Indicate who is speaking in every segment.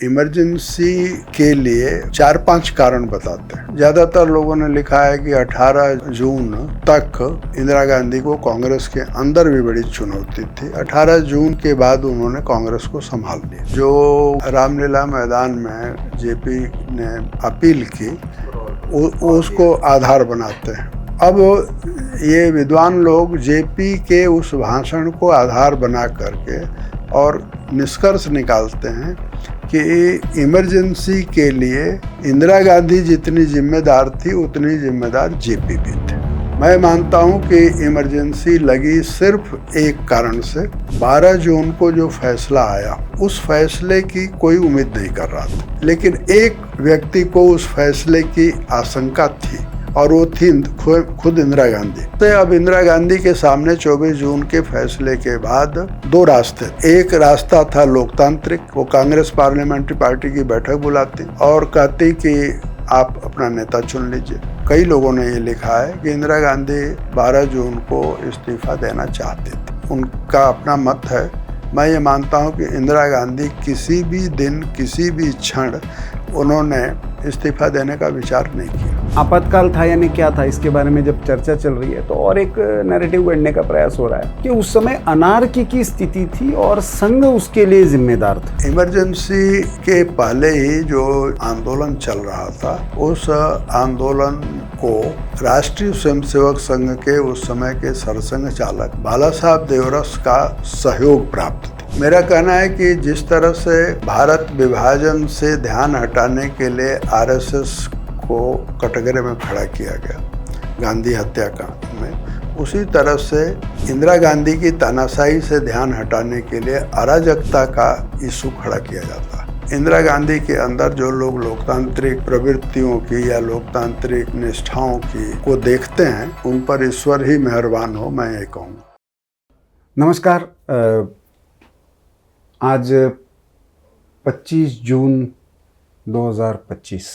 Speaker 1: Emergency के लिए 4-5 कारण बताते हैं। ज्यादातर लोगों ने लिखा है कि 18 जून तक इंदिरा गांधी को कांग्रेस के अंदर भी बड़ी चुनौती थी। 18 जून के बाद उन्होंने कांग्रेस को संभाल लिया। जो रामलीला मैदान में जेपी ने अपील की उसको आधार बनाते हैं। अब ये विद्वान लोग जेपी के उस भाषण को आधार बना करके और निष्कर्ष निकालते हैं कि इमरजेंसी के लिए इंदिरा गांधी जितनी जिम्मेदार थी उतनी जिम्मेदार जेपी भी थे। मैं मानता हूं कि इमरजेंसी लगी सिर्फ एक कारण से। 12 जून को जो फैसला आया उस फैसले की कोई उम्मीद नहीं कर रहा था, लेकिन एक व्यक्ति को उस फैसले की आशंका थी और वो थी खुद इंदिरा गांधी। तो अब इंदिरा गांधी के सामने 24 जून के फैसले के बाद दो रास्ते। एक रास्ता था लोकतांत्रिक, वो कांग्रेस पार्लियामेंट्री पार्टी की बैठक बुलाती और कहती कि आप अपना नेता चुन लीजिए। कई लोगों ने ये लिखा है कि इंदिरा गांधी 12 जून को इस्तीफा देना चाहते थे, उनका अपना मत है। मैं ये मानता हूँ कि इंदिरा गांधी किसी भी दिन किसी भी क्षण उन्होंने इस्तीफा देने का विचार नहीं किया।
Speaker 2: आपातकाल था यानी क्या था, इसके बारे में जब चर्चा चल रही है तो और एक नैरेटिव गढ़ने का प्रयास हो रहा है कि उस समय अनार्की की स्थिति थी और संघ उसके लिए जिम्मेदार था।
Speaker 1: इमरजेंसी के पहले ही जो आंदोलन चल रहा था, उस आंदोलन को राष्ट्रीय स्वयंसेवक संघ के उस समय के सरसंघ चालक बाला साहब देवरस का सहयोग प्राप्त था। मेरा कहना है कि जिस तरह से भारत विभाजन से ध्यान हटाने के लिए आरएसएस को कटघरे में खड़ा किया गया गांधी हत्याकांड में, उसी तरह से इंदिरा गांधी की तानाशाही से ध्यान हटाने के लिए अराजकता का इशू खड़ा किया जाता है। इंदिरा गांधी के अंदर जो लोग लोकतांत्रिक प्रवृत्तियों की या लोकतांत्रिक निष्ठाओं की को देखते हैं, उन पर ईश्वर ही मेहरबान हो, मैं ये कहूँगा।
Speaker 2: नमस्कार। आज 25 जून 2025,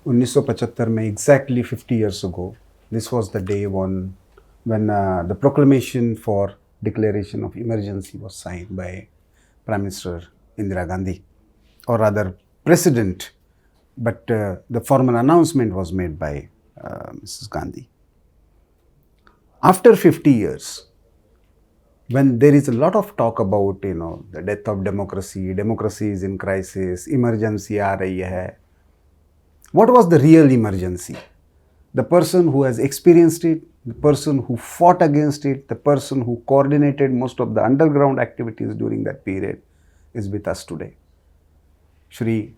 Speaker 2: 1975 में exactly 50 years ago, this was the day when the proclamation for declaration of emergency was signed by Prime Minister Indira Gandhi, or rather President, but the formal announcement was made by Mrs. Gandhi. After 50 years, when there is a lot of talk about the death of democracy is in crisis, emergency aa rahi hai, what was the real emergency? The person who has experienced it, the person who fought against it, the person who coordinated most of the underground activities during that period is with us today. Shri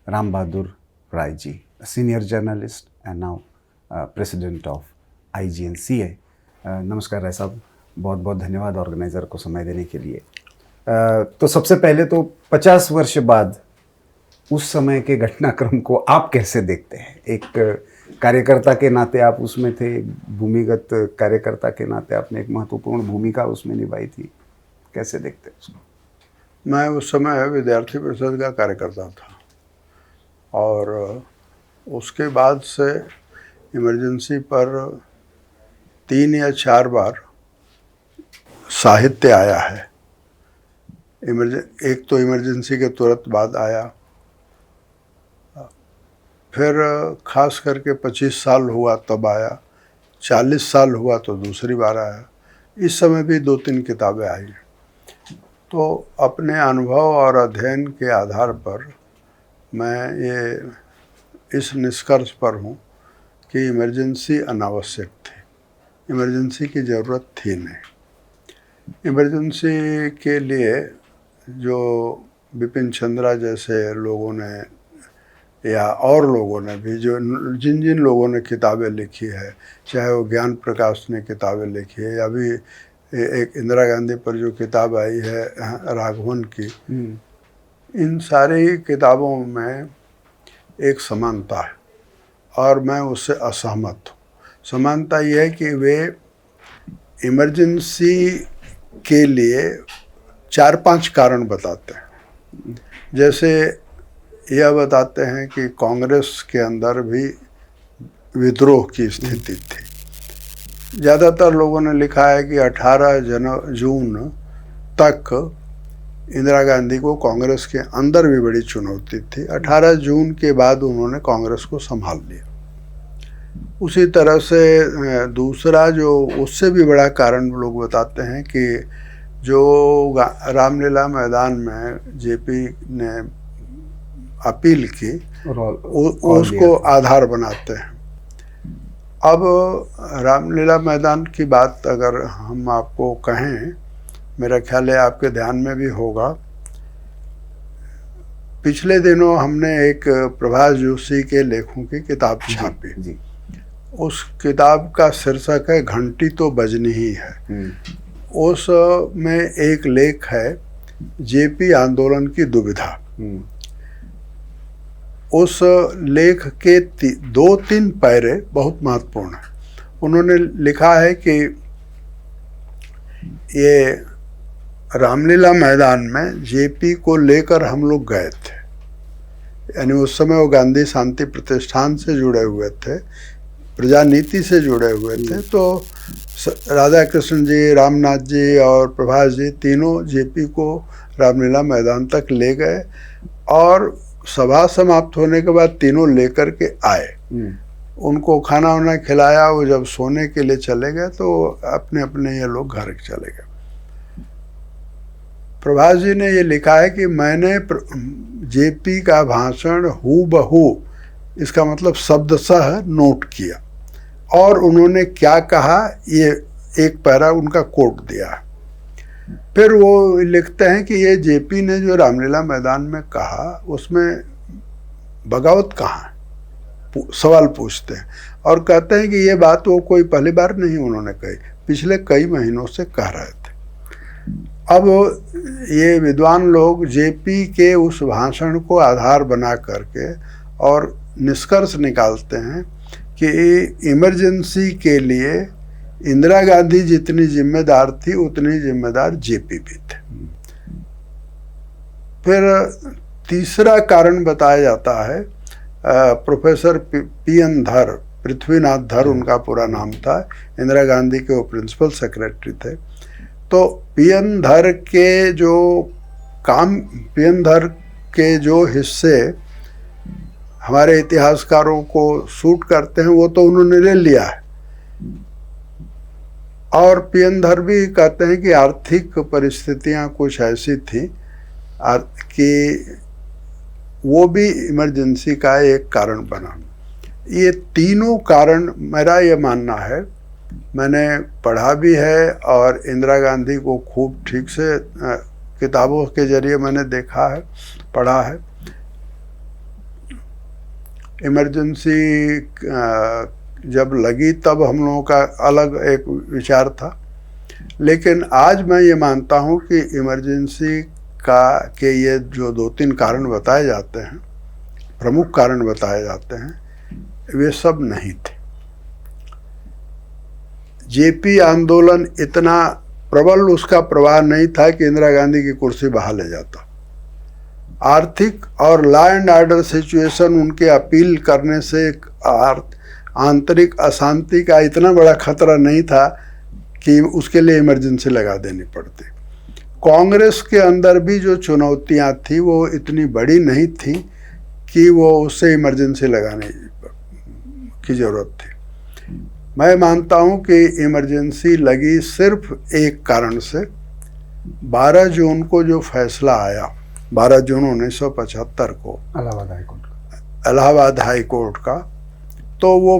Speaker 2: Ram Bahadur Rai ji, a senior journalist and now president of IGNCA. नमस्कार राय साहब, बहुत बहुत धन्यवाद organiser को समय देने के लिए। तो सबसे पहले तो 50 वर्ष बाद उस समय के घटनाक्रम को आप कैसे देखते हैं? एक कार्यकर्ता के नाते आप उसमें थे, एक भूमिगत कार्यकर्ता के नाते आपने एक महत्वपूर्ण भूमिका उसमें निभाई थी, कैसे देखते हैं उसको?
Speaker 1: मैं उस समय विद्यार्थी परिषद का कार्यकर्ता था और उसके बाद से इमरजेंसी पर 3 या 4 बार साहित्य आया है। एक तो इमरजेंसी के तुरंत बाद आया, फिर खास करके 25 साल हुआ तब आया, 40 साल हुआ तो दूसरी बार आया, इस समय भी 2-3 किताबें आई। तो अपने अनुभव और अध्ययन के आधार पर मैं ये इस निष्कर्ष पर हूँ कि इमरजेंसी अनावश्यक थी, इमरजेंसी की ज़रूरत थी नहीं। इमरजेंसी के लिए जो बिपिन चंद्रा जैसे लोगों ने या और लोगों ने भी जिन जिन लोगों ने किताबें लिखी है, चाहे वो ज्ञान प्रकाश ने किताबें लिखी है या अभी एक इंदिरा गांधी पर जो किताब आई है राघवन की, इन सारी किताबों में एक समानता है और मैं उससे असहमत हूँ। समानता यह है कि वे इमरजेंसी के लिए 4-5 कारण बताते हैं। जैसे यह बताते हैं कि कांग्रेस के अंदर भी विद्रोह की स्थिति थी। ज़्यादातर लोगों ने लिखा है कि 18 जून तक इंदिरा गांधी को कांग्रेस के अंदर भी बड़ी चुनौती थी। 18 जून के बाद उन्होंने कांग्रेस को संभाल लिया। उसी तरह से दूसरा जो उससे भी बड़ा कारण लोग बताते हैं कि जो रामलीला मैदान में जेपी ने अपील की उसको आधार बनाते हैं। अब रामलीला मैदान की बात अगर हम आपको कहें, मेरा ख्याल है आपके ध्यान में भी होगा, पिछले दिनों हमने एक प्रभास जोशी के लेखों की किताब छापी। जी। उस किताब का शीर्षक है घंटी तो बजनी ही है। उस में एक लेख है जेपी आंदोलन की दुविधा। उस लेख के 2-3 पैरे बहुत महत्वपूर्ण हैं। उन्होंने लिखा है कि ये रामलीला मैदान में जेपी को लेकर हम लोग गए थे, यानी उस समय वो गांधी शांति प्रतिष्ठान से जुड़े हुए थे, प्रजानीति से जुड़े हुए थे। तो राधा कृष्ण जी, रामनाथ जी और प्रभास जी तीनों जेपी को रामलीला मैदान तक ले गए और सभा समाप्त होने के बाद तीनों लेकर के आए। उनको खाना वाना खिलाया। वो जब सोने के लिए चले गए तो अपने अपने ये लोग घर चले गए। प्रभास जी ने ये लिखा है कि मैंने जेपी का भाषण हूबहू, इसका मतलब शब्दशः नोट किया और उन्होंने क्या कहा ये एक पैरा उनका कोट दिया। फिर वो लिखते हैं कि ये जेपी ने जो रामलीला मैदान में कहा उसमें बगावत कहाँ है, सवाल पूछते हैं और कहते हैं कि ये बात वो कोई पहली बार नहीं उन्होंने कही, पिछले कई महीनों से कह रहे थे। अब ये विद्वान लोग जेपी के उस भाषण को आधार बना करके और निष्कर्ष निकालते हैं कि इमरजेंसी के लिए इंदिरा गांधी जितनी जिम्मेदार थी उतनी जिम्मेदार जेपी भी थे। फिर तीसरा कारण बताया जाता है, प्रोफेसर पीएन धर, पृथ्वीनाथ धर उनका पूरा नाम था, इंदिरा गांधी के वो प्रिंसिपल सेक्रेटरी थे। तो पीएन धर के जो हिस्से हमारे इतिहासकारों को सूट करते हैं वो तो उन्होंने ले लिया है। और पीएन धर भी कहते हैं कि आर्थिक परिस्थितियां कुछ ऐसी थी कि वो भी इमरजेंसी का एक कारण बना। ये तीनों कारण मेरा ये मानना है, मैंने पढ़ा भी है और इंदिरा गांधी को खूब ठीक से किताबों के जरिए मैंने देखा है, पढ़ा है। इमरजेंसी जब लगी तब हम लोगों का अलग एक विचार था, लेकिन आज मैं ये मानता हूँ कि इमरजेंसी के ये जो 2-3 कारण बताए जाते हैं, प्रमुख कारण बताए जाते हैं, वे सब नहीं थे। जेपी आंदोलन इतना प्रबल उसका प्रवाह नहीं था कि इंदिरा गांधी की कुर्सी बहाल ले जाता। आर्थिक और लॉ एंड ऑर्डर सिचुएशन उनके अपील करने से आंतरिक अशांति का इतना बड़ा खतरा नहीं था कि उसके लिए इमरजेंसी लगा देनी पड़ती। कांग्रेस के अंदर भी जो चुनौतियां थी वो इतनी बड़ी नहीं थी कि वो उससे इमरजेंसी लगाने की जरूरत थी। मैं मानता हूं कि इमरजेंसी लगी सिर्फ एक कारण से। 12 जून को जो फैसला आया, 12 जून 1975 को इलाहाबाद हाई कोर्ट का, तो वो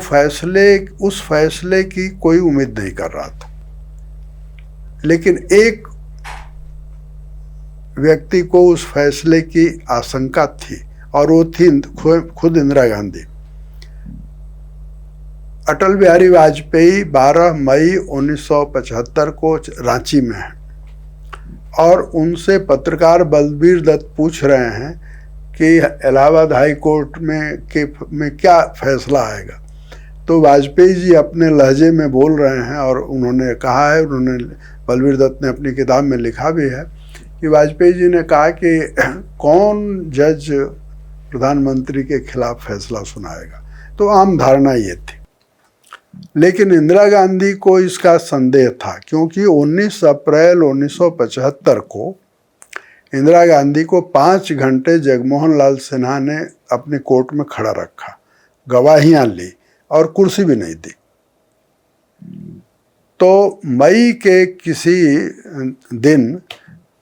Speaker 1: उस फैसले की कोई उम्मीद नहीं कर रहा था, लेकिन एक व्यक्ति को उस फैसले की आशंका थी और वो थी खुद इंदिरा गांधी। अटल बिहारी वाजपेयी 12 मई 1975 को रांची में हैं और उनसे पत्रकार बलबीर दत्त पूछ रहे हैं कि इलाहाबाद हाई कोर्ट में क्या फैसला आएगा। तो वाजपेयी जी अपने लहजे में बोल रहे हैं और उन्होंने कहा है, बलबीर दत्त ने अपनी किताब में लिखा भी है कि वाजपेयी जी ने कहा कि कौन जज प्रधानमंत्री के खिलाफ फैसला सुनाएगा। तो आम धारणा ये थी, लेकिन इंदिरा गांधी को इसका संदेह था, क्योंकि 19 अप्रैल 1975 को इंदिरा गांधी को 5 घंटे जगमोहन लाल सिन्हा ने अपनी कोर्ट में खड़ा रखा, गवाहियां ली और कुर्सी भी नहीं दी। तो मई के किसी दिन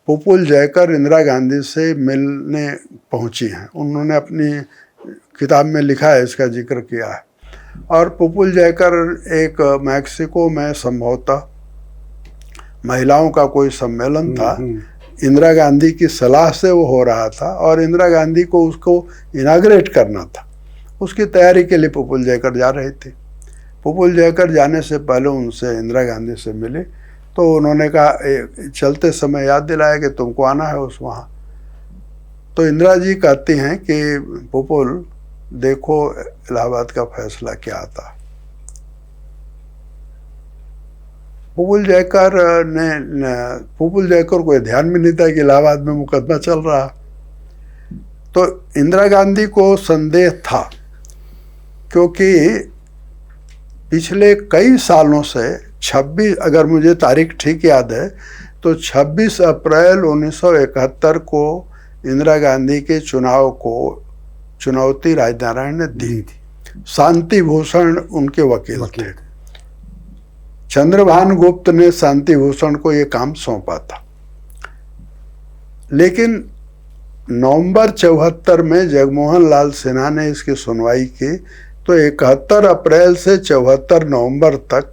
Speaker 1: पुपुल जयकर इंदिरा गांधी से मिलने पहुंची हैं। उन्होंने अपनी किताब में लिखा है, इसका जिक्र किया है। और पुपुल जयकर एक मैक्सिको में संभवतः महिलाओं का कोई सम्मेलन था, इंदिरा गांधी की सलाह से वो हो रहा था और इंदिरा गांधी को उसको इनाग्रेट करना था। उसकी तैयारी के लिए पुपुल जयकर जा रहे थे। पुपुल जयकर जाने से पहले उनसे इंदिरा गांधी से मिले तो उन्होंने कहा, चलते समय याद दिलाया कि तुमको आना है उस वहाँ। तो इंदिरा जी कहती हैं कि पुपुल देखो इलाहाबाद का फैसला क्या आता। पुपुल जयकर को ध्यान में नहीं था कि इलाहाबाद में मुकदमा चल रहा। तो इंदिरा गांधी को संदेह था, क्योंकि पिछले कई सालों से 26, अगर मुझे तारीख ठीक याद है तो 26 अप्रैल 1971 को इंदिरा गांधी के चुनाव को चुनौती राजनारायण ने दी थी। शांति भूषण उनके वकील थे। चंद्रभान गुप्त ने शांति भूषण को ये काम सौंपा था। लेकिन नवंबर 74 में जगमोहन लाल सिन्हा ने इसकी सुनवाई की, तो 71 अप्रैल से 74 नवंबर तक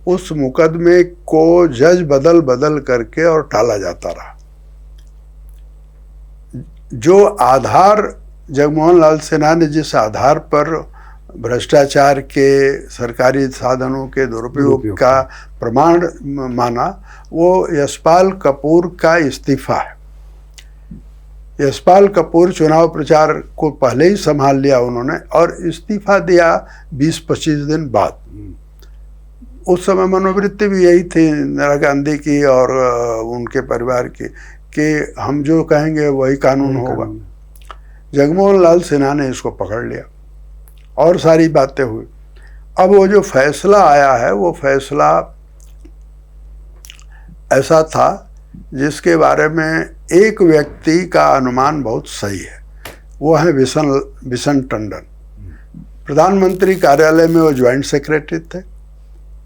Speaker 1: उस मुकदमे को जज बदल बदल करके और टाला जाता रहा। जो आधार जगमोहन लाल सिन्हा ने जिस आधार पर भ्रष्टाचार के, सरकारी साधनों के दुरुपयोग का प्रमाण माना, वो यशपाल कपूर का इस्तीफा है। यशपाल कपूर चुनाव प्रचार को पहले ही संभाल लिया उन्होंने और इस्तीफा दिया 20-25 दिन बाद। उस समय मनोवृत्ति भी यही थी इंदिरा गांधी की और उनके परिवार की कि हम जो कहेंगे वही कानून होगा। जगमोहन लाल सिन्हा ने इसको पकड़ लिया और सारी बातें हुई। अब वो जो फैसला आया है वो फैसला ऐसा था जिसके बारे में एक व्यक्ति का अनुमान बहुत सही है, वो है बिशन टंडन। प्रधानमंत्री कार्यालय में वो ज्वाइंट सेक्रेटरी थे।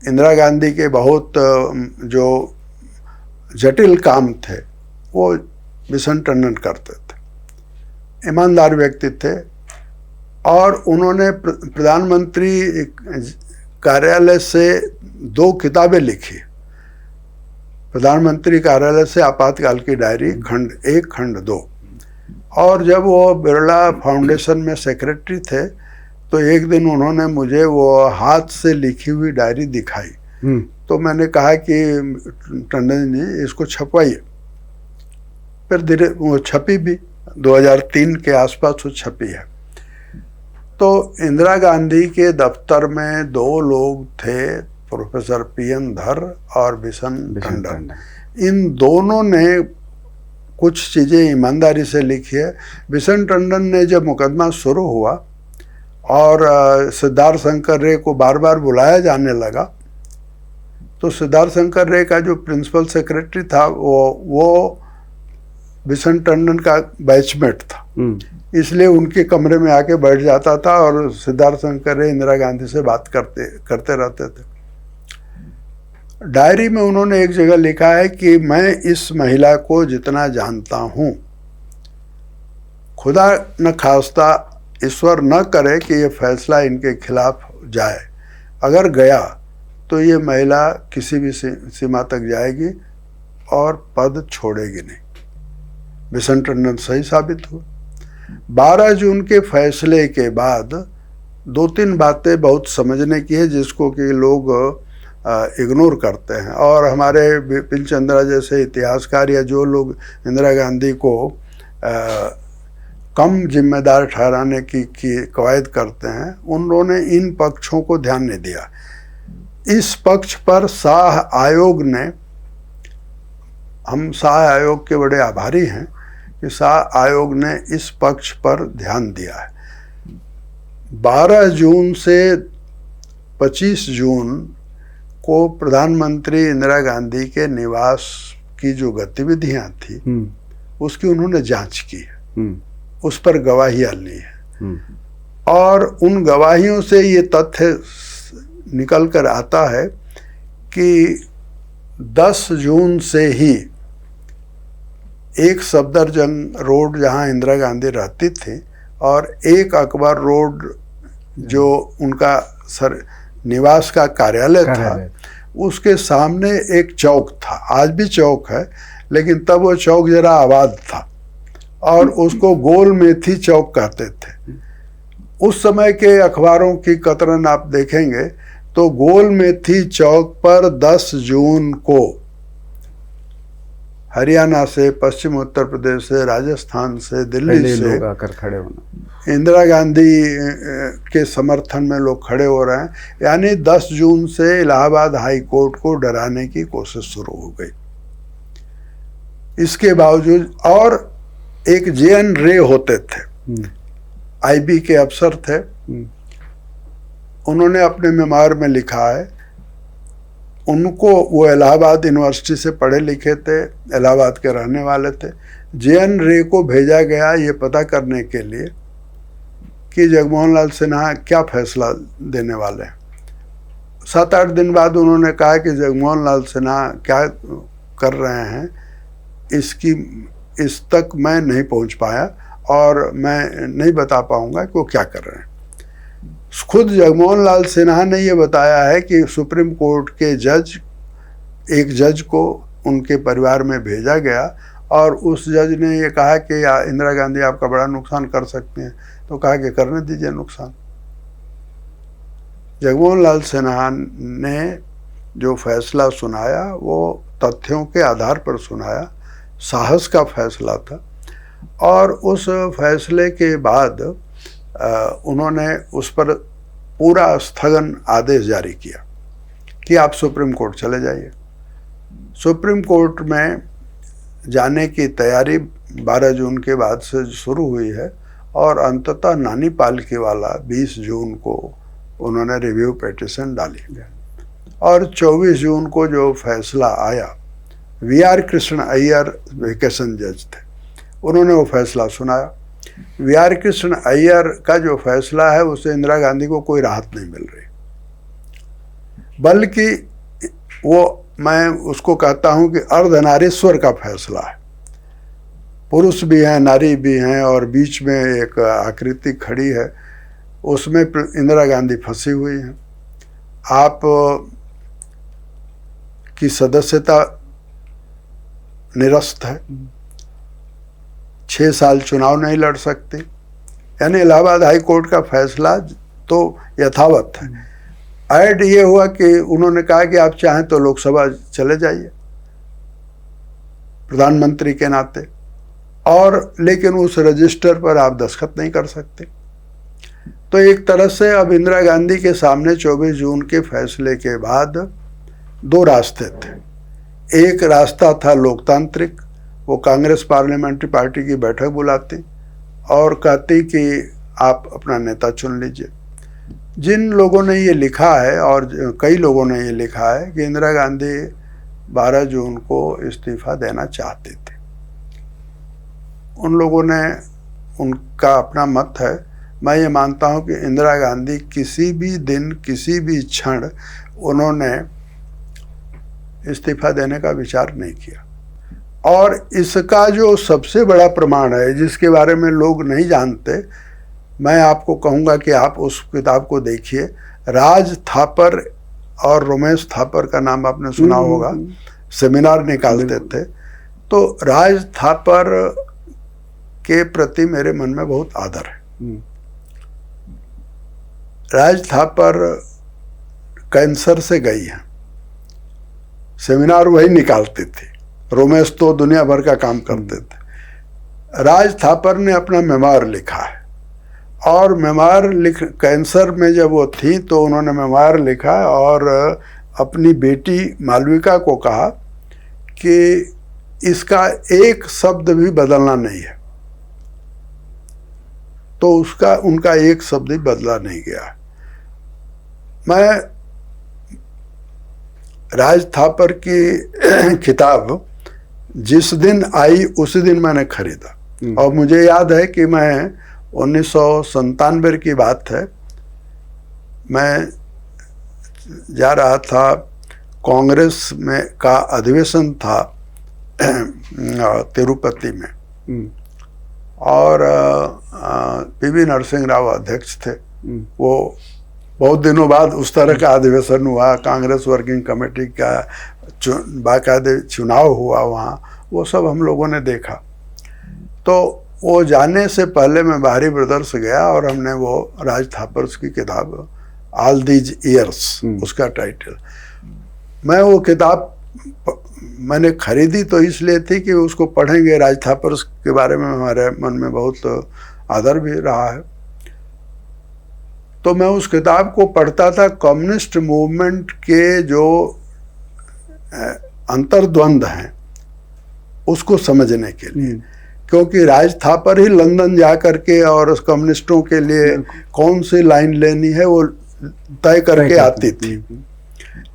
Speaker 1: इंदिरा गांधी के बहुत जो जटिल काम थे वो बिशन टंडन करते थे। ईमानदार व्यक्ति थे और उन्होंने प्रधानमंत्री कार्यालय से 2 किताबें लिखी। प्रधानमंत्री कार्यालय से आपातकाल की डायरी खंड 1 खंड 2। और जब वो बिरला फाउंडेशन में सेक्रेटरी थे तो एक दिन उन्होंने मुझे वो हाथ से लिखी हुई डायरी दिखाई। तो मैंने कहा कि टंडन जी इसको छपवाइए। फिर धीरे वो छपी भी, 2003 के आसपास वो छपी है। तो इंदिरा गांधी के दफ्तर में 2 लोग थे, प्रोफेसर पीएन धर और बिशन टंडन। इन दोनों ने कुछ चीज़ें ईमानदारी से लिखी है। बिशन टंडन ने जब मुकदमा शुरू हुआ और सिद्धार्थ शंकर रे को बार बार बुलाया जाने लगा, तो सिद्धार्थ शंकर रे का जो प्रिंसिपल सेक्रेटरी था वो बिशन टंडन का बैचमेट था, इसलिए उनके कमरे में आके बैठ जाता था और सिद्धार्थ शंकर रे इंदिरा गांधी से बात करते रहते थे। डायरी में उन्होंने एक जगह लिखा है कि मैं इस महिला को जितना जानता हूँ, खुदा न खास्ता ईश्वर न करे कि ये फैसला इनके खिलाफ जाए, अगर गया तो ये महिला किसी भी सीमा तक जाएगी और पद छोड़ेगी नहीं। बिशन टंडन सही साबित हुआ। 12 जून के फैसले के बाद 2-3 बातें बहुत समझने की है जिसको कि लोग इग्नोर करते हैं, और हमारे बिपिन चंद्रा जैसे इतिहासकार या जो लोग इंदिरा गांधी को कम जिम्मेदार ठहराने की कवायद करते हैं, उन्होंने इन पक्षों को ध्यान नहीं दिया। इस पक्ष पर शाह आयोग ने, हम शाह आयोग के बड़े आभारी हैं कि शाह आयोग ने इस पक्ष पर ध्यान दिया है। 12 जून से 25 जून को प्रधानमंत्री इंदिरा गांधी के निवास की जो गतिविधियां थी उसकी उन्होंने जांच की है, उस पर गवाहियां ली है, और उन गवाहियों से ये तथ्य निकल कर आता है कि 10 जून से ही एक सफदरजंग रोड जहां इंदिरा गांधी रहती थी और एक अकबर रोड जो उनका निवास का कार्यालय था, उसके सामने एक चौक था। आज भी चौक है, लेकिन तब वो चौक जरा आबाद था और उसको गोल मेथी चौक कहते थे। उस समय के अखबारों की कतरन आप देखेंगे तो गोल मेथी चौक पर 10 जून को हरियाणा से, पश्चिम उत्तर प्रदेश से, राजस्थान से, दिल्ली से
Speaker 2: लोग आकर खड़े होना,
Speaker 1: इंदिरा गांधी के समर्थन में लोग खड़े हो रहे हैं। यानी 10 जून से इलाहाबाद हाई कोर्ट को डराने की कोशिश शुरू हो गई। इसके बावजूद, और एक JN रे होते थे, IB के अफसर थे, उन्होंने अपने मेमोयर में लिखा है, उनको, वो इलाहाबाद यूनिवर्सिटी से पढ़े लिखे थे, इलाहाबाद के रहने वाले थे। JN रे को भेजा गया ये पता करने के लिए कि जगमोहन लाल सिन्हा क्या फैसला देने वाले हैं। 7-8 दिन बाद उन्होंने कहा कि जगमोहन लाल सिन्हा क्या कर रहे हैं इस तक मैं नहीं पहुंच पाया और मैं नहीं बता पाऊंगा कि वो क्या कर रहे हैं। खुद जगमोहन लाल सिन्हा ने ये बताया है कि सुप्रीम कोर्ट के एक जज को उनके परिवार में भेजा गया और उस जज ने ये कहा कि इंदिरा गांधी आपका बड़ा नुकसान कर सकते हैं, तो कहा कि करने दीजिए नुकसान। जगमोहन लाल सिन्हा ने जो फैसला सुनाया वो तथ्यों के आधार पर सुनाया, साहस का फैसला था, और उस फैसले के बाद उन्होंने उस पर पूरा स्थगन आदेश जारी किया कि आप सुप्रीम कोर्ट चले जाइए। सुप्रीम कोर्ट में जाने की तैयारी 12 जून के बाद से शुरू हुई है और अंततः नानी पालकीवाला 20 जून को उन्होंने रिव्यू पिटीशन डाली और 24 जून को जो फैसला आया, VR कृष्ण अय्यर वेकेशन जज थे, उन्होंने वो फैसला सुनाया। VR कृष्ण अय्यर का जो फैसला है उससे इंदिरा गांधी को कोई राहत नहीं मिल रही, बल्कि वो, मैं उसको कहता हूं कि अर्धनारीश्वर का फैसला है। पुरुष भी हैं, नारी भी हैं, और बीच में एक आकृति खड़ी है, उसमें इंदिरा गांधी फंसी हुई हैं। आप की सदस्यता निरस्त है, 6 साल चुनाव नहीं लड़ सकती। यानी इलाहाबाद हाई कोर्ट का फैसला तो यथावत है। ऐड ये हुआ कि उन्होंने कहा कि आप चाहें तो लोकसभा चले जाइए प्रधानमंत्री के नाते, और लेकिन उस रजिस्टर पर आप दस्तखत नहीं कर सकते। तो एक तरह से अब इंदिरा गांधी के सामने 24 जून के फैसले के बाद 2 रास्ते थे। एक रास्ता था लोकतांत्रिक, वो कांग्रेस पार्लियामेंट्री पार्टी की बैठक बुलाती और कहती कि आप अपना नेता चुन लीजिए। जिन लोगों ने ये लिखा है, और कई लोगों ने ये लिखा है, कि इंदिरा गांधी 12 जून को इस्तीफा देना चाहती थी, उन लोगों ने, उनका अपना मत है। मैं ये मानता हूँ कि इंदिरा गांधी किसी भी दिन, किसी भी क्षण उन्होंने इस्तीफा देने का विचार नहीं किया। और इसका जो सबसे बड़ा प्रमाण है, जिसके बारे में लोग नहीं जानते, मैं आपको कहूँगा कि आप उस किताब को देखिए। राज थापर और रोमेश थापर का नाम आपने सुना होगा, सेमिनार निकालते थे। तो राज थापर के प्रति मेरे मन में बहुत आदर है। राज थापर कैंसर से गई हैं, सेमिनार वही निकालती थी, रोमेश तो दुनिया भर का काम करते थे। राज थापर ने अपना मेमोयर लिखा है, और मेमोयर कैंसर में जब वो थी तो उन्होंने मेमोयर लिखा और अपनी बेटी मालविका को कहा कि इसका एक शब्द भी बदलना नहीं है। तो उनका एक शब्द ही बदला नहीं गया। मैं राज थापर की किताब जिस दिन आई उसी दिन मैंने खरीदा। और मुझे याद है कि मैं 1997 की बात है, मैं जा रहा था, कांग्रेस में का अधिवेशन था तिरुपति में, और पीवी नरसिंह राव अध्यक्ष थे। वो बहुत दिनों बाद उस तरह का अधिवेशन हुआ, कांग्रेस वर्किंग कमेटी का बाकायदे चुनाव हुआ वहाँ, वो सब हम लोगों ने देखा। तो वो जाने से पहले मैं बाहरी ब्रदर्स गया और हमने वो राज थापर्स की किताब ऑल दीज ईयर्स, उसका टाइटल, मैं वो किताब मैंने खरीदी तो इसलिए थी कि उसको पढ़ेंगे, राज थापर्स के बारे में हमारे मन में बहुत आदर भी रहा है। तो मैं उस किताब को पढ़ता था कम्युनिस्ट मूवमेंट के जो अंतर्द्वंद हैं उसको समझने के लिए, क्योंकि राज थापर ही लंदन जा करके और उस कम्युनिस्टों के लिए कौन सी लाइन लेनी है वो तय करके आती थी।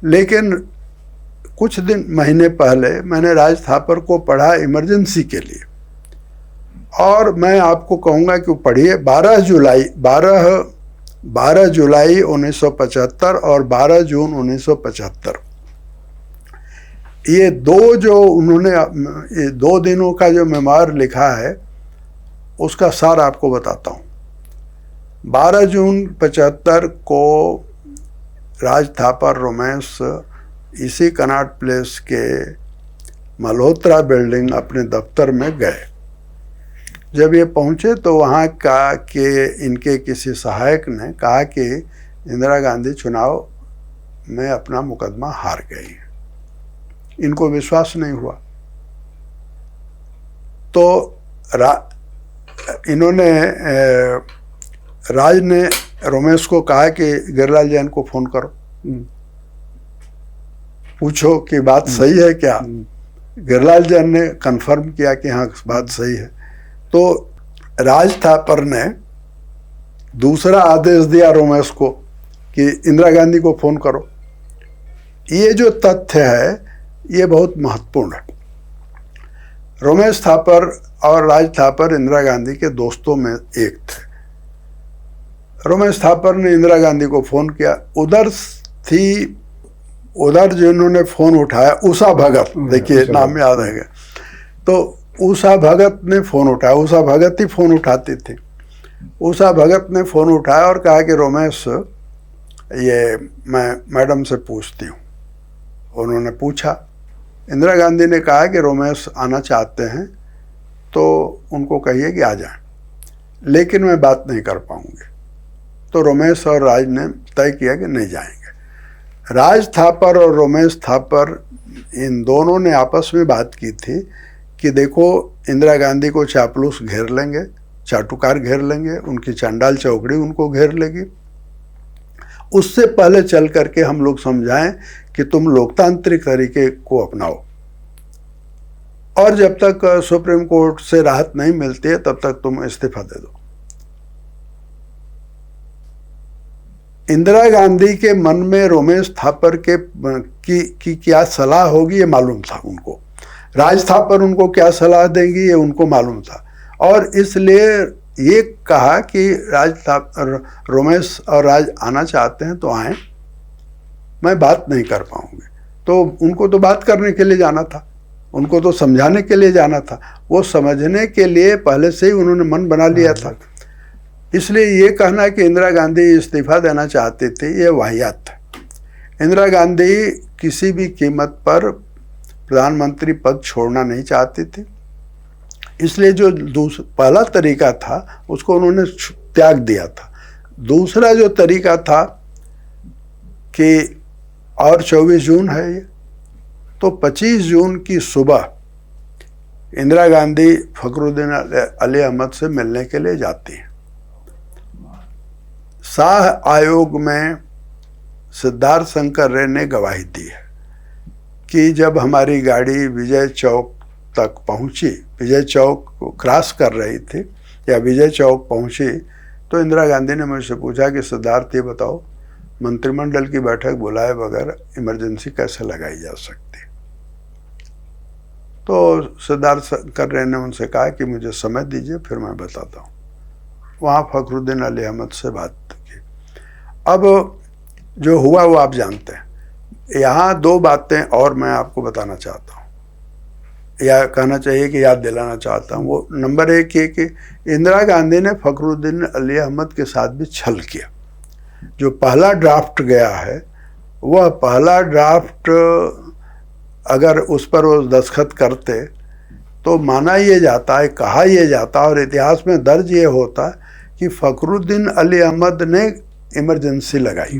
Speaker 1: लेकिन कुछ महीने पहले मैंने राज थापर को पढ़ा इमरजेंसी के लिए, और मैं आपको कहूँगा कि पढ़िए 12 जुलाई 1975 और 12 जून 1975, ये दो जो उन्होंने ये 2 दिनों का जो मेमोर लिखा है उसका सार आपको बताता हूँ। 12 जून 75 को राज थापर रोमेश इसी कनॉट प्लेस के मल्होत्रा बिल्डिंग अपने दफ्तर में गए। जब ये पहुंचे तो वहाँ का कि इनके किसी सहायक ने कहा कि इंदिरा गांधी चुनाव में अपना मुकदमा हार गई। इनको विश्वास नहीं हुआ, तो इन्होंने राज ने रोमेश को कहा कि गिरिलाल जैन को फोन करो, पूछो कि बात सही है क्या। गिरिलाल जैन ने कंफर्म किया कि हाँ बात सही है। तो राज थापर ने दूसरा आदेश दिया रोमेश को कि इंदिरा गांधी को फोन करो। ये जो तथ्य है ये बहुत महत्वपूर्ण है। रोमेश थापर और राज थापर इंदिरा गांधी के दोस्तों में एक थे। रोमेश थापर ने इंदिरा गांधी को फोन किया, उधर जिन्होंने फोन उठाया उषा भगत, देखिए नाम याद है, तो उषा भगत ने फोन उठाया। उषा भगत ही फोन उठाती थी। उषा भगत ने फोन उठाया और कहा कि रोमेश, ये मैं मैडम से पूछती हूँ। उन्होंने पूछा, इंदिरा गांधी ने कहा कि रोमेश आना चाहते हैं तो उनको कहिए कि आ जाएं, लेकिन मैं बात नहीं कर पाऊंगी। तो रोमेश और राज ने तय किया कि नहीं जाएंगे। राज थापर और रोमेश थापर इन दोनों ने आपस में बात की थी कि देखो इंदिरा गांधी को चापलूस घेर लेंगे, चाटुकार घेर लेंगे, उनकी चांडाल चौकड़ी उनको घेर लेगी। उससे पहले चल करके हम लोग समझाएं कि तुम लोकतांत्रिक तरीके को अपनाओ, और जब तक सुप्रीम कोर्ट से राहत नहीं मिलती है तब तक तुम इस्तीफा दे दो। इंदिरा गांधी के मन में रोमेश थापर की क्या सलाह होगी ये मालूम था उनको, राज थापर उनको क्या सलाह देंगी ये उनको मालूम था, और इसलिए ये कहा कि रोमेश और राज आना चाहते हैं तो आए, मैं बात नहीं कर पाऊंगी। तो उनको तो बात करने के लिए जाना था, उनको तो समझाने के लिए जाना था, वो समझने के लिए पहले से ही उन्होंने मन बना लिया था। इसलिए ये कहना कि इंदिरा गांधी इस्तीफा देना चाहती थी ये वाहियात था। इंदिरा गांधी किसी भी कीमत पर प्रधानमंत्री पद छोड़ना नहीं चाहती थी, इसलिए जो पहला तरीका था उसको उन्होंने त्याग दिया था। दूसरा जो तरीका था कि, और 24 जून है ये, तो 25 जून की सुबह इंदिरा गांधी फखरुद्दीन अली अहमद से मिलने के लिए जाती हैं। शाह आयोग में सिद्धार्थ शंकर रे ने गवाही दी है कि जब हमारी गाड़ी विजय चौक तक पहुंची, विजय चौक को क्रॉस कर रही थी या विजय चौक पहुंची, तो इंदिरा गांधी ने मुझसे पूछा कि सिद्धार्थ ये बताओ, मंत्रिमंडल की बैठक बुलाए बगैर इमरजेंसी कैसे लगाई जा सकती। तो सिद्धार्थ कररे ने उनसे कहा कि मुझे समय दीजिए, फिर मैं बताता हूँ। वहाँ फखरुद्दीन अली अहमद से बात की। अब जो हुआ वो आप जानते हैं। यहाँ दो बातें और मैं आपको बताना चाहता हूँ, या कहना चाहिए कि याद दिलाना चाहता हूँ। वो नंबर एक ये कि इंदिरा गांधी ने फखरुद्दीन अली अहमद के साथ भी छल किया। जो पहला ड्राफ्ट गया है, वह पहला ड्राफ्ट अगर उस पर वो दस्तखत करते तो माना ये जाता है, कहा यह जाता और इतिहास में दर्ज ये होता कि फखरुद्दीन अली अहमद ने इमरजेंसी लगाई।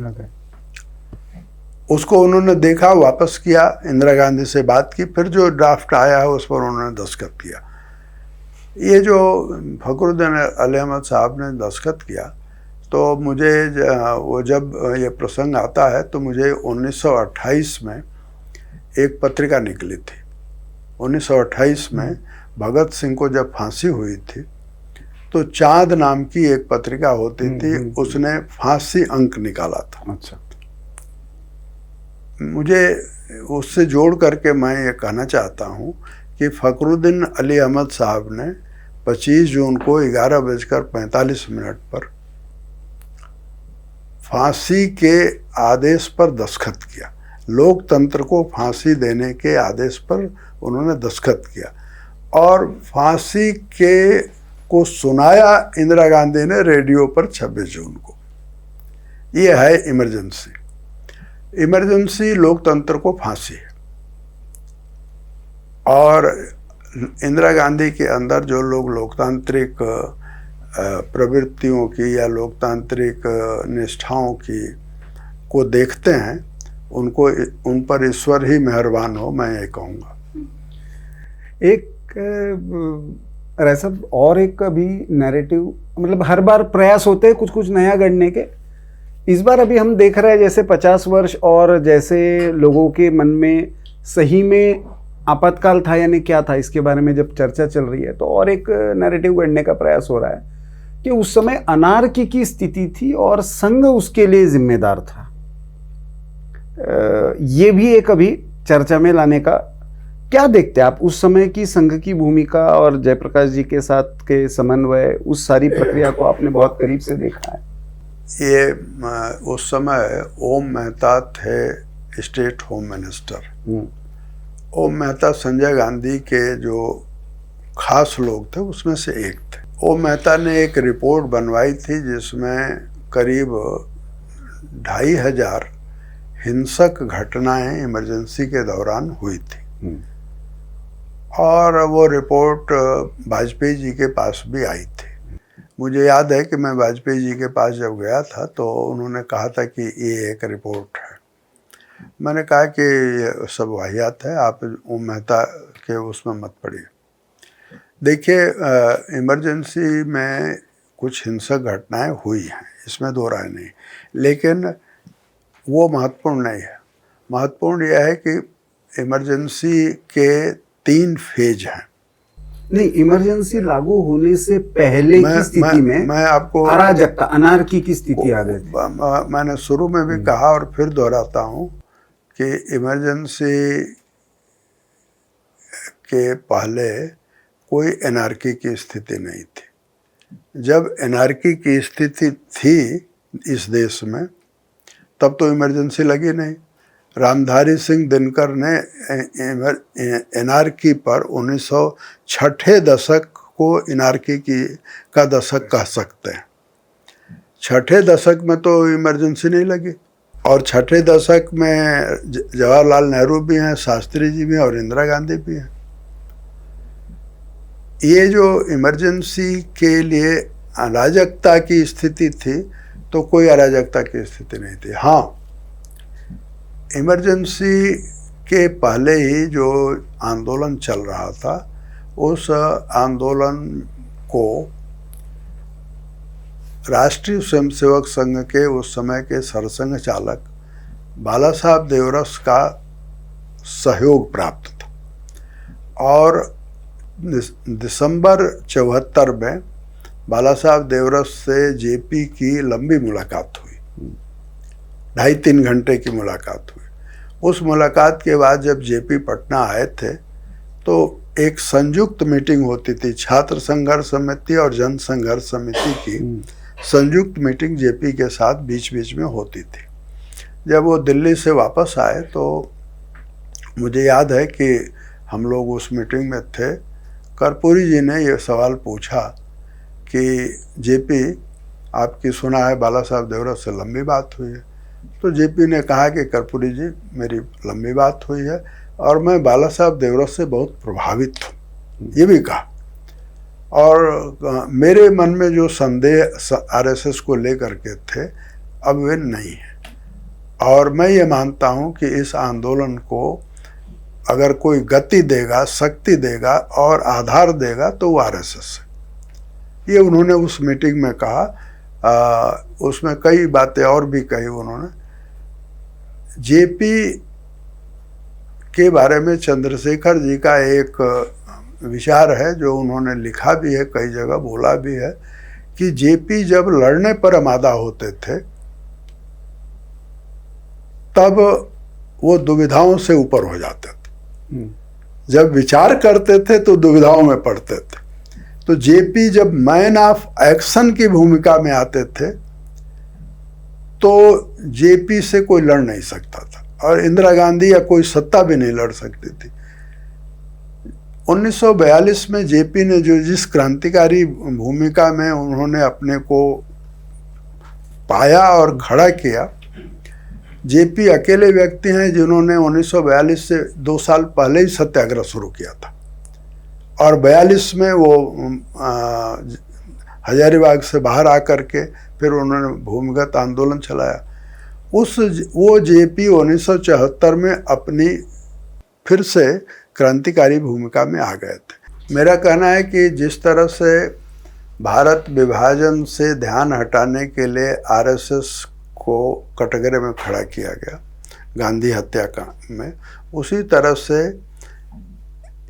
Speaker 1: उसको उन्होंने देखा, वापस किया, इंदिरा गांधी से बात की, फिर जो ड्राफ्ट आया है उस पर उन्होंने दस्तखत किया। ये जो फखरुद्दीन अली अहमद साहब ने दस्तखत किया, तो मुझे वो जब ये प्रसंग आता है तो मुझे 1928 में एक पत्रिका निकली थी। 1928 में भगत सिंह को जब फांसी हुई थी तो चांद नाम की एक पत्रिका होती थी, उसने फांसी अंक निकाला था।
Speaker 2: अच्छा।
Speaker 1: मुझे उससे जोड़ करके मैं ये कहना चाहता हूँ कि फखरुद्दीन अली अहमद साहब ने 25 जून को 11:45 पर फांसी के आदेश पर दस्तखत किया। लोकतंत्र को फांसी देने के आदेश पर उन्होंने दस्तखत किया और फांसी को सुनाया इंदिरा गांधी ने रेडियो पर 26 जून को। ये है इमरजेंसी। इमरजेंसी लोकतंत्र को फांसी है। और इंदिरा गांधी के अंदर जो लोग लोकतांत्रिक प्रवृत्तियों की या लोकतांत्रिक निष्ठाओं की को देखते हैं, उनको उन पर ईश्वर ही मेहरबान हो, मैं ये कहूँगा।
Speaker 2: एक रैसब और एक अभी नैरेटिव, मतलब हर बार प्रयास होते हैं कुछ कुछ नया गढ़ने के। इस बार अभी हम देख रहे हैं जैसे 50 वर्ष और जैसे लोगों के मन में सही में आपातकाल था यानी क्या था, इसके बारे में जब चर्चा चल रही है, तो और एक नैरेटिव गढ़ने का प्रयास हो रहा है कि उस समय अनार्की की स्थिति थी और संघ उसके लिए जिम्मेदार था। ये भी एक अभी चर्चा में लाने का, क्या देखते हैं आप उस समय की संघ की भूमिका और जयप्रकाश जी के साथ के समन्वय, उस सारी प्रक्रिया को आपने बहुत करीब से देखा है?
Speaker 1: ये उस समय ओम मेहता थे स्टेट होम मिनिस्टर। ओम मेहता संजय गांधी के जो खास लोग थे उसमें से एक थे। ओम मेहता ने एक रिपोर्ट बनवाई थी जिसमें करीब 2500 हिंसक घटनाएं इमरजेंसी के दौरान हुई थी और वो रिपोर्ट वाजपेयी जी के पास भी आई थी। मुझे याद है कि मैं वाजपेयी जी के पास जब गया था तो उन्होंने कहा था कि ये एक रिपोर्ट है। मैंने कहा कि ये सब वाहियात है, आप ओम मेहता के उसमें मत पड़िए। देखिए, इमरजेंसी में कुछ हिंसक घटनाएं हुई हैं, इसमें दो राय नहीं, लेकिन वो महत्वपूर्ण नहीं है। महत्वपूर्ण यह है कि इमरजेंसी के 3 फेज हैं।
Speaker 2: नहीं, इमरजेंसी लागू होने से पहले की स्थिति में
Speaker 1: मैं आपको
Speaker 2: अराजकता, अनार्की की स्थिति आ गई थी।
Speaker 1: मैंने शुरू में भी कहा और फिर दोहराता हूँ कि इमरजेंसी के पहले कोई एनार्की की स्थिति नहीं थी। जब एनार्की की स्थिति थी इस देश में तब तो इमरजेंसी लगी नहीं। रामधारी सिंह दिनकर ने एनार्की पर 1906 दशक को एनार्की का दशक कह सकते हैं। 6ठे दशक में तो इमरजेंसी नहीं लगी और 6ठे दशक में जवाहरलाल नेहरू भी हैं, शास्त्री जी भी हैं और इंदिरा गांधी भी हैं। ये जो इमरजेंसी के लिए अराजकता की स्थिति थी तो कोई अराजकता की स्थिति नहीं थी। हाँ, इमरजेंसी के पहले ही जो आंदोलन चल रहा था उस आंदोलन को राष्ट्रीय स्वयंसेवक संघ के उस समय के सरसंघ चालक बाला साहब देवरस का सहयोग प्राप्त था और दिसंबर 74 में बाला साहब देवरस से जेपी की लंबी मुलाकात हुई, 2.5-3 घंटे की मुलाकात हुई। उस मुलाकात के बाद जब जेपी पटना आए थे तो एक संयुक्त मीटिंग होती थी, छात्र संघर्ष समिति और जन संघर्ष समिति की संयुक्त मीटिंग जेपी के साथ बीच बीच में होती थी। जब वो दिल्ली से वापस आए तो मुझे याद है कि हम लोग उस मीटिंग में थे। कर्पूरी जी ने ये सवाल पूछा कि जेपी, आपकी सुना है बाला साहब देवरत से लंबी बात हुई है। तो जेपी ने कहा कि कर्पूरी जी, मेरी लंबी बात हुई है और मैं बाला साहब देवरत से बहुत प्रभावित हूँ, ये भी कहा। और मेरे मन में जो संदेह आरएसएस को लेकर के थे अब वे नहीं है, और मैं ये मानता हूँ कि इस आंदोलन को अगर कोई गति देगा, शक्ति देगा और आधार देगा तो वो आरएसएस है। ये उन्होंने उस मीटिंग में कहा। उसमें कई बातें और भी कही उन्होंने। जेपी के बारे में चंद्रशेखर जी का एक विचार है जो उन्होंने लिखा भी है, कई जगह बोला भी है, कि जेपी जब लड़ने पर आमादा होते थे तब वो दुविधाओं से ऊपर हो जाते थे, जब विचार करते थे तो दुविधाओं में पड़ते थे। तो जेपी जब मैन ऑफ एक्शन की भूमिका में आते थे तो जेपी से कोई लड़ नहीं सकता था, और इंदिरा गांधी या कोई सत्ता भी नहीं लड़ सकती थी। 1942 में जेपी ने जो जिस क्रांतिकारी भूमिका में उन्होंने अपने को पाया और खड़ा किया, जेपी अकेले व्यक्ति हैं जिन्होंने 1942 से 2 साल पहले ही सत्याग्रह शुरू किया था, और 42 में वो हजारीबाग से बाहर आकर के फिर उन्होंने भूमिगत आंदोलन चलाया। वो जेपी 1974 में अपनी फिर से क्रांतिकारी भूमिका में आ गए थे। मेरा कहना है कि जिस तरह से भारत विभाजन से ध्यान हटाने के लिए आरएसएस को कटघरे में खड़ा किया गया गांधी हत्याकांड में, उसी तरह से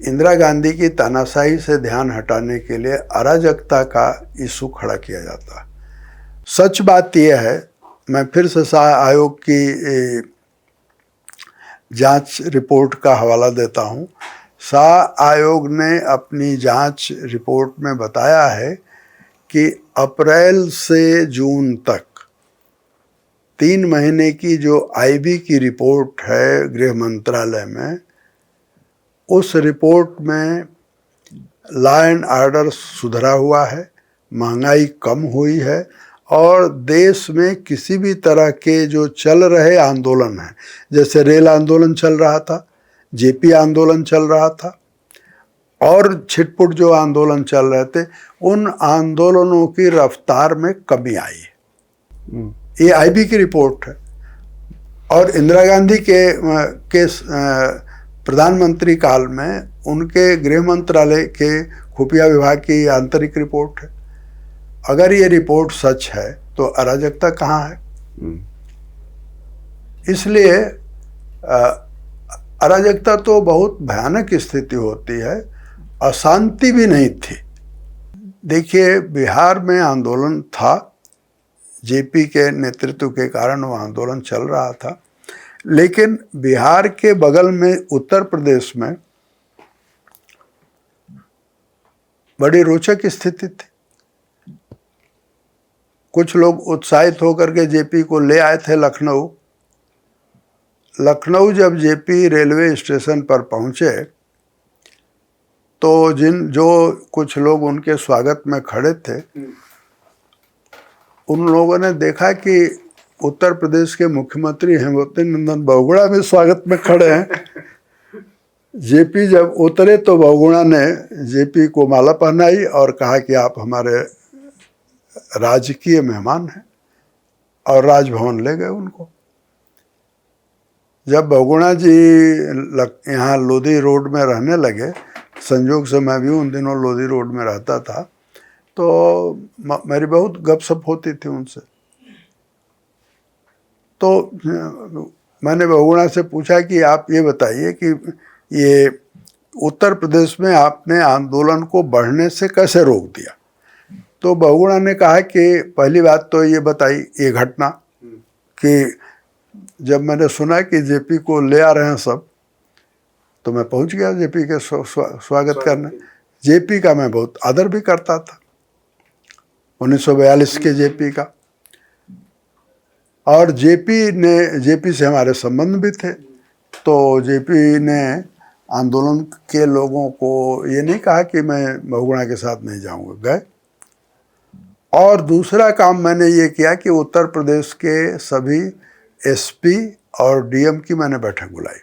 Speaker 1: इंदिरा गांधी की तानाशाही से ध्यान हटाने के लिए अराजकता का इशू खड़ा किया जाता है। सच बात यह है, मैं फिर से शाह आयोग की जांच रिपोर्ट का हवाला देता हूं। शाह आयोग ने अपनी जांच रिपोर्ट में बताया है कि अप्रैल से जून तक 3 महीने की जो आईबी की रिपोर्ट है गृह मंत्रालय में, उस रिपोर्ट में लॉ एंड ऑर्डर सुधरा हुआ है, महंगाई कम हुई है, और देश में किसी भी तरह के जो चल रहे आंदोलन हैं, जैसे रेल आंदोलन चल रहा था, जेपी आंदोलन चल रहा था, और छिटपुट जो आंदोलन चल रहे थे, उन आंदोलनों की रफ्तार में कमी आई है। ये आईबी की रिपोर्ट है। और इंदिरा गांधी के प्रधानमंत्री काल में उनके गृह मंत्रालय के खुफिया विभाग की आंतरिक रिपोर्ट है। अगर ये रिपोर्ट सच है तो अराजकता कहाँ है? इसलिए अराजकता तो बहुत भयानक स्थिति होती है, अशांति भी नहीं थी। देखिए, बिहार में आंदोलन था, जेपी के नेतृत्व के कारण वो आंदोलन चल रहा था, लेकिन बिहार के बगल में उत्तर प्रदेश में बड़ी रोचक स्थिति थी। कुछ लोग उत्साहित होकर के जेपी को ले आए थे लखनऊ। लखनऊ जब जेपी रेलवे स्टेशन पर पहुंचे तो जो कुछ लोग उनके स्वागत में खड़े थे, उन लोगों ने देखा कि उत्तर प्रदेश के मुख्यमंत्री हेमंत नंदन बहुगुणा में स्वागत में खड़े हैं। जेपी जब उतरे तो बहुगुणा ने जेपी को माला पहनाई और कहा कि आप हमारे राजकीय मेहमान हैं, और राजभवन ले गए उनको। जब बहुगुणा जी यहाँ लोधी रोड में रहने लगे, संयोग से मैं भी उन दिनों लोधी रोड में रहता था, तो मेरी बहुत गपशप होती थी उनसे। तो मैंने बहुगुणा से पूछा कि आप ये बताइए कि ये उत्तर प्रदेश में आपने आंदोलन को बढ़ने से कैसे रोक दिया? तो बहुगुणा ने कहा कि पहली बात तो ये बताई, ये घटना कि जब मैंने सुना कि जेपी को ले आ रहे हैं सब, तो मैं पहुंच गया जेपी के स्वागत करने। जेपी का मैं बहुत आदर भी करता था, 1942 के जेपी का। और जेपी से हमारे संबंध भी थे। तो जेपी ने आंदोलन के लोगों को ये नहीं कहा कि मैं बहुगुणा के साथ नहीं जाऊंगा, गए। और दूसरा काम मैंने ये किया कि उत्तर प्रदेश के सभी एसपी और डीएम की मैंने बैठक बुलाई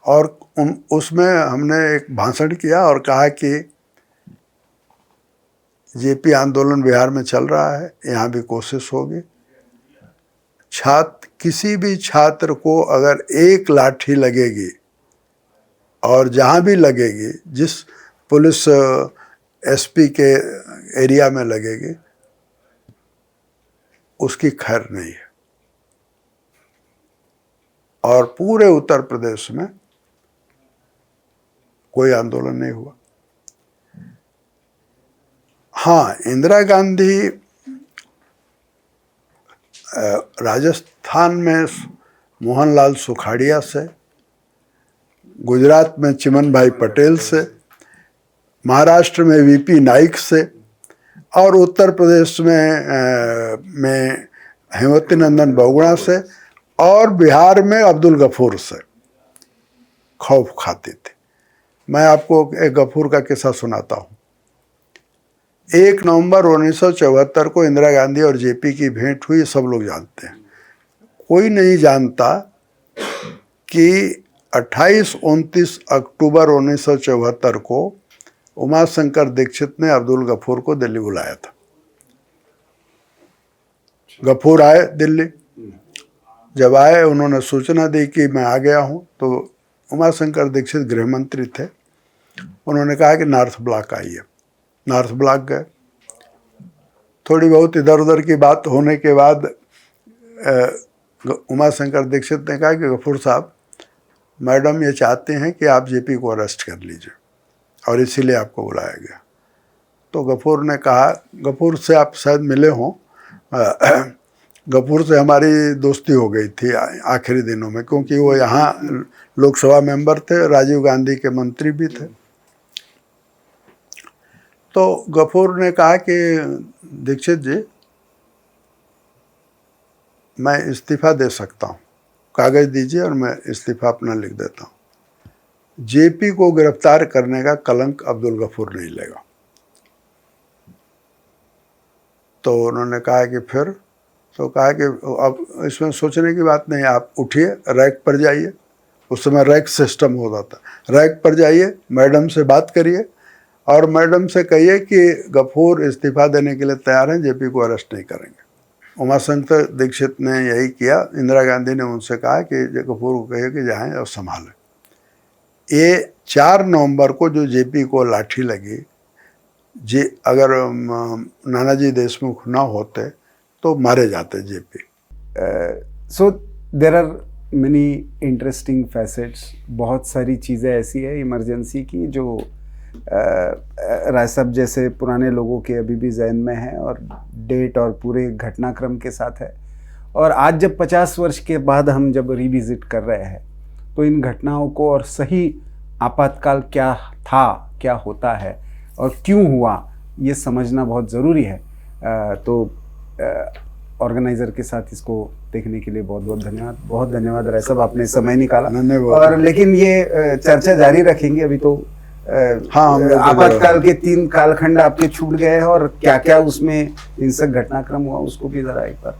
Speaker 1: और उसमें हमने एक भाषण किया और कहा कि जेपी आंदोलन बिहार में चल रहा है, यहाँ भी कोशिश होगी। किसी भी छात्र को अगर एक लाठी लगेगी और जहाँ भी लगेगी, जिस पुलिस एसपी के एरिया में लगेगी, उसकी खैर नहीं है। और पूरे उत्तर प्रदेश में कोई आंदोलन नहीं हुआ। हाँ, इंदिरा गांधी राजस्थान में मोहनलाल सुखाड़िया से, गुजरात में चिमन भाई पटेल से, महाराष्ट्र में वीपी नाइक से और उत्तर प्रदेश में हेमवती नंदन बहुगुणा से और बिहार में अब्दुल गफूर से खौफ खाती थी। मैं आपको एक गफूर का किस्सा सुनाता हूँ। 1 नवंबर 1974 को इंदिरा गांधी और जेपी की भेंट हुई, सब लोग जानते हैं। कोई नहीं जानता कि 28-29 अक्टूबर 1974 को उमाशंकर दीक्षित ने अब्दुल गफूर को दिल्ली बुलाया था। गफूर आए दिल्ली। जब आए, उन्होंने सूचना दी कि मैं आ गया हूं, तो उमाशंकर दीक्षित गृह मंत्री थे। उन्होंने कहा कि नॉर्थ ब्लॉक आइए। नॉर्थ ब्लॉक गए। थोड़ी बहुत इधर उधर की बात होने के बाद उमाशंकर दीक्षित ने कहा कि गफूर साहब, मैडम ये चाहते हैं कि आप जेपी को अरेस्ट कर लीजिए और इसीलिए आपको बुलाया गया। तो गफूर ने कहा, गफूर से आप शायद मिले हों, गफूर से हमारी दोस्ती हो गई थी आखिरी दिनों में, क्योंकि वो यहाँ लोकसभा मेंबर थे, राजीव गांधी के मंत्री भी थे। तो गफूर ने कहा कि दीक्षित जी, मैं इस्तीफा दे सकता हूँ, कागज दीजिए और मैं इस्तीफा अपना लिख देता हूँ। जेपी को गिरफ्तार करने का कलंक अब्दुल गफूर नहीं लेगा। तो उन्होंने कहा कि फिर, तो कहा कि अब इसमें सोचने की बात नहीं, आप उठिए, रैक पर जाइए। उस समय रैक सिस्टम होता था। रैक पर जाइए, मैडम से बात करिए और मैडम से कहिए कि गफूर इस्तीफा देने के लिए तैयार हैं, जेपी को अरेस्ट नहीं करेंगे। उमाशंकर दीक्षित ने यही किया। इंदिरा गांधी ने उनसे कहा कि गफूर को कहिए कि जाएं और संभालें। ये 4 नवंबर को जो जेपी को लाठी लगी, अगर नानाजी देशमुख ना होते तो मारे जाते JP.
Speaker 2: So there are many interesting facets. बहुत सारी चीज़ें ऐसी है इमरजेंसी की जो राय साहब जैसे पुराने लोगों के अभी भी जहन में है और डेट और पूरे घटनाक्रम के साथ है। और आज जब 50 वर्ष के बाद हम जब रिविजिट कर रहे हैं, तो इन घटनाओं को और सही आपातकाल क्या था, क्या होता है और क्यों हुआ, ये समझना बहुत ज़रूरी है। तो ऑर्गेनाइज़र के साथ इसको देखने के लिए बहुत बहुत धन्यवाद। बहुत धन्यवाद राय साहब, आपने समय निकाला। और लेकिन ये चर्चा जारी रखेंगे। अभी तो
Speaker 1: हाँ,
Speaker 2: आपातकाल के 3 कालखंड आपके छूट गए हैं और क्या क्या उसमें हिंसक घटनाक्रम हुआ, उसको भी ज़रा एक बार